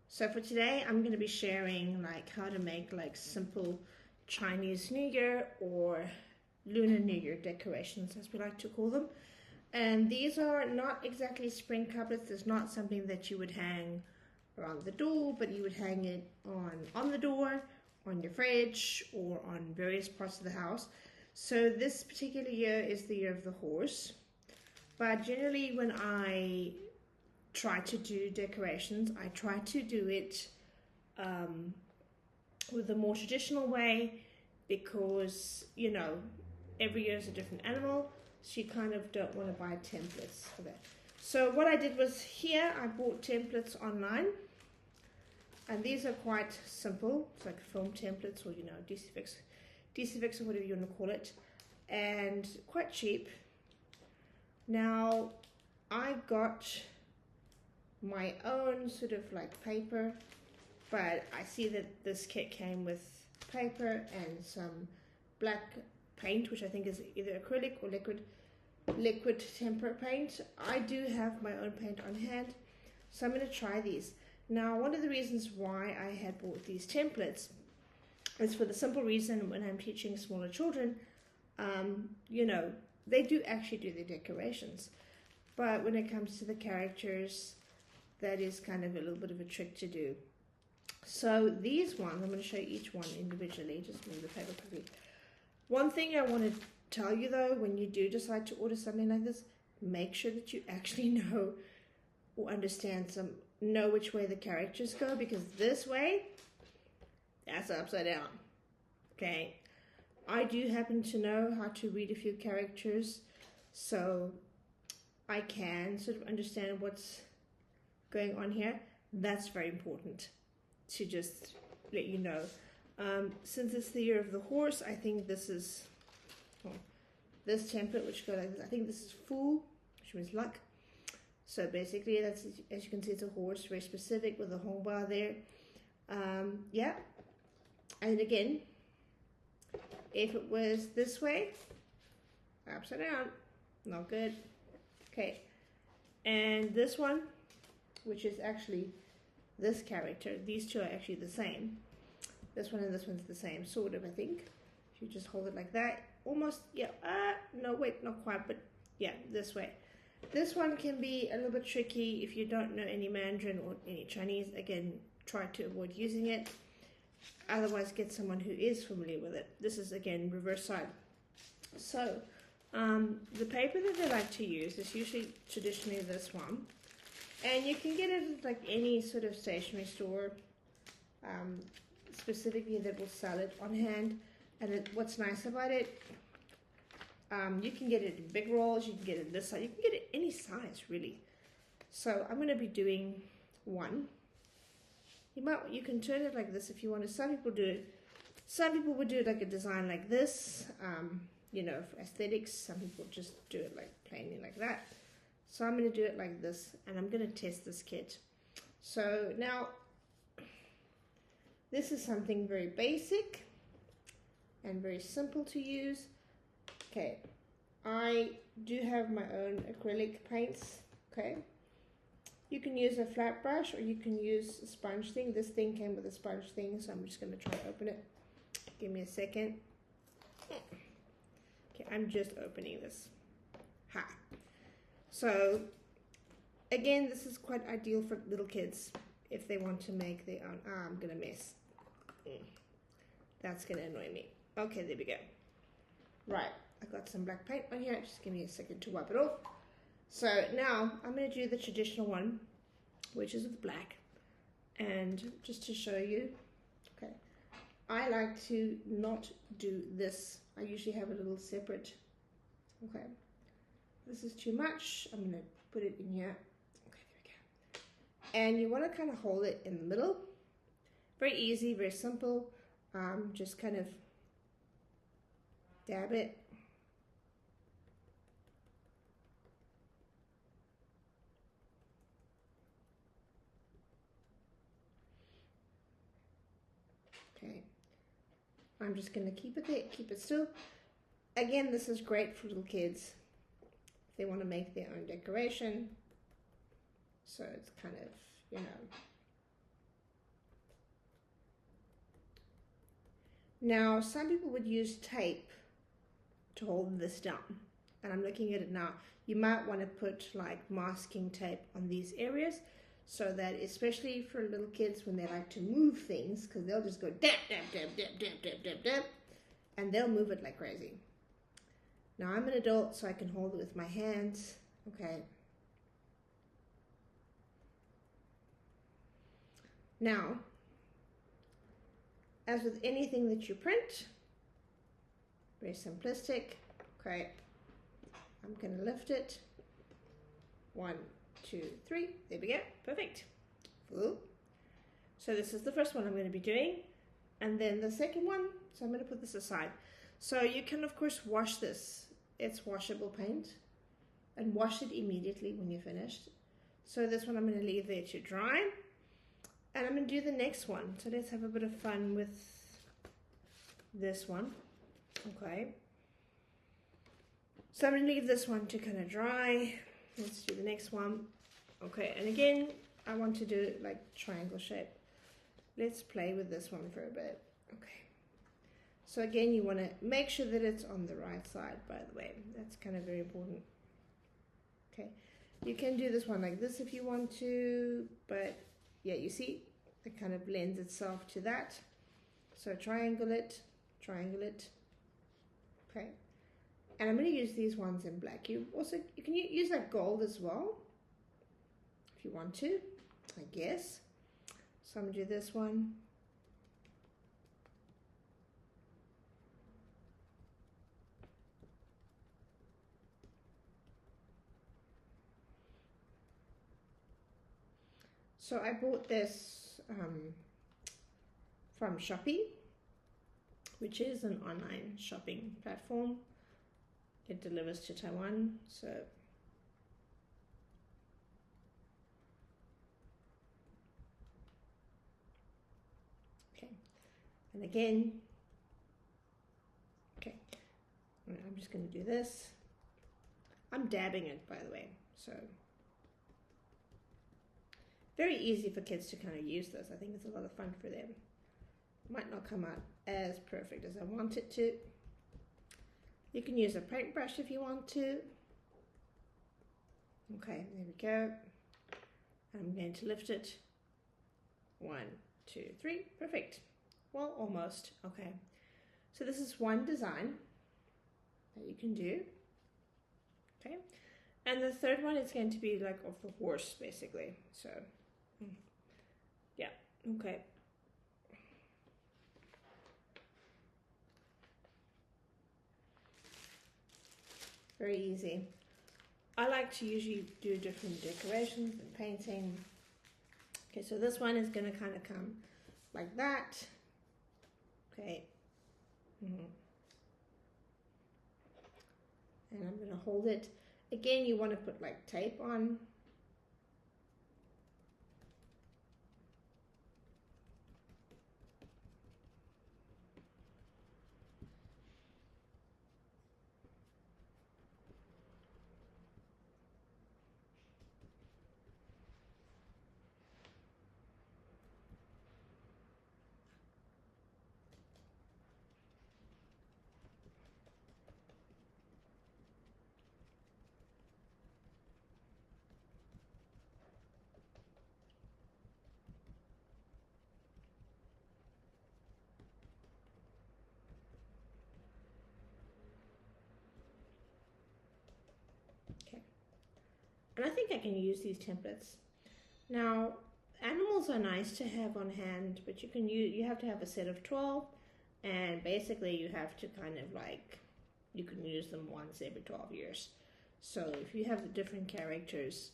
So for today, I'm going to be sharing like how to make like simple Chinese New Year or Lunar New Year decorations, as we like to call them. And these are not exactly spring couplets. There's not something that you would hang around the door, but you would hang it on the door, on your fridge, or on various parts of the house. So this particular year is the year of the horse. But generally when I try to do decorations, I try to do it with a more traditional way because, you know, every year is a different animal, so you kind of don't want to buy templates for that. So what I did was here, I bought templates online, and these are quite simple. It's like foam templates or, you know, DC-Fix or whatever you want to call it, and quite cheap. Now, I got my own sort of like paper, but I see that this kit came with paper and some black paint, which I think is either acrylic or liquid tempera paint. I do have my own paint on hand, so I'm going to try these. Now, one of the reasons why I had bought these templates is for the simple reason when I'm teaching smaller children, you know, they do actually do their decorations, but when it comes to the characters, that is kind of a little bit of a trick to do. So these ones, I'm going to show you each one individually, just move the paper quickly. One thing I want to tell you though, when you do decide to order something like this, make sure that you actually know or understand know which way the characters go, because this way, that's upside down. Okay, I do happen to know how to read a few characters, so I can sort of understand what's going on here. That's very important to just let you know. Since it's the year of the horse, I think this is this template, which goes like this. I think this is Fool, which means luck. So basically, that's, as you can see, it's a horse, very specific with a home bar there. Yeah, and again, if it was this way, upside down, not good. Okay, and this one, which is actually this character, these two are actually the same. This one and this one's the same, sort of, I think. If you just hold it like that, almost, yeah, no, wait, not quite, but yeah, this way. This one can be a little bit tricky if you don't know any Mandarin or any Chinese. Again, try to avoid using it. Otherwise, get someone who is familiar with it. This is, again, reverse side. So, the paper that they like to use is usually traditionally this one. And you can get it at like any sort of stationery store, specifically that will sell it on hand. And what's nice about it, you can get it in big rolls, you can get it this size, you can get it any size really. So I'm going to be doing one. You can turn it like this if you want to. Some people do it. Some people would do it like a design like this, you know, for aesthetics. Some people just do it like plainly like that. So I'm going to do it like this, and I'm going to test this kit. So now, this is something very basic and very simple to use. Okay, I do have my own acrylic paints, okay? You can use a flat brush or you can use a sponge thing. This thing came with a sponge thing, so I'm just going to try to open it. Give me a second. Okay, I'm just opening this. Ha! So, again, this is quite ideal for little kids if they want to make their own. I'm going to mess. That's going to annoy me. Okay, there we go. Right, I got some black paint on here. Just give me a second to wipe it off. So now I'm going to do the traditional one, which is with black. And just to show you, okay, I like to not do this. I usually have a little separate, okay. This is too much. I'm going to put it in here. Okay, there we go. And you want to kind of hold it in the middle. Very easy, very simple. Just kind of dab it. Okay. I'm just going to keep it there, keep it still. Again, this is great for little kids. They want to make their own decoration, so it's kind of, you know, Now, some people would use tape to hold this down, and I'm looking at it now. You might want to put like masking tape on these areas, so that, especially for little kids when they like to move things, because they'll just go dab, dab, dab, dab, dab, dab, dab, dab, and they'll move it like crazy. Now, I'm an adult, so I can hold it with my hands. Okay. Now, as with anything that you print, very simplistic. Okay, I'm going to lift it. 1, 2, 3. There we go. Perfect. Ooh. So this is the first one I'm going to be doing. And then the second one, so I'm going to put this aside. So you can, of course, wash this. It's washable paint. And wash it immediately when you're finished. So this one I'm going to leave there to dry. And I'm going to do the next one. So let's have a bit of fun with this one. Okay. So I'm going to leave this one to kind of dry. Let's do the next one. Okay, and again, I want to do it like triangle shape. Let's play with this one for a bit. Okay. So again, you want to make sure that it's on the right side, by the way. That's kind of very important. Okay. You can do this one like this if you want to, but yeah, you see, it kind of lends itself to that. So triangle it, okay. And I'm going to use these ones in black. You can use that gold as well, if you want to, I guess. So I'm going to do this one. So I bought this from Shopee, which is an online shopping platform. It delivers to Taiwan, so okay. And again, okay, I'm just going to do this. I'm dabbing it, by the way, so very easy for kids to kind of use this. I think it's a lot of fun for them. Might not come out as perfect as I want it to. You can use a paintbrush if you want to. Okay, there we go. I'm going to lift it. 1, 2, 3. Perfect. Well, almost. Okay. So this is one design that you can do. Okay. And the third one is going to be like of the horse, basically. So, yeah. Okay. Very easy. I like to usually do different decorations and painting. Okay, so this one is going to kind of come like that. Okay. And I'm going to hold it. Again, you want to put like tape on. And I think I can use these templates. Now, animals are nice to have on hand, but you have to have a set of 12, and basically you have to kind of like, you can use them once every 12 years. So if you have the different characters,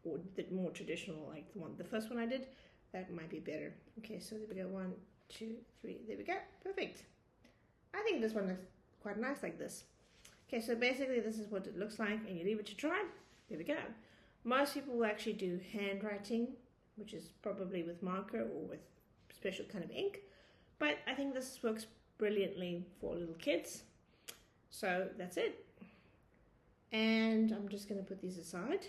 or the more traditional, like the first one I did, that might be better. Okay, so there we go, 1, 2, 3, there we go, perfect. I think this one is quite nice like this. Okay, so basically this is what it looks like, and you leave it to dry. There we go. Most people will actually do handwriting, which is probably with marker or with special kind of ink. But I think this works brilliantly for little kids. So that's it. And I'm just going to put these aside.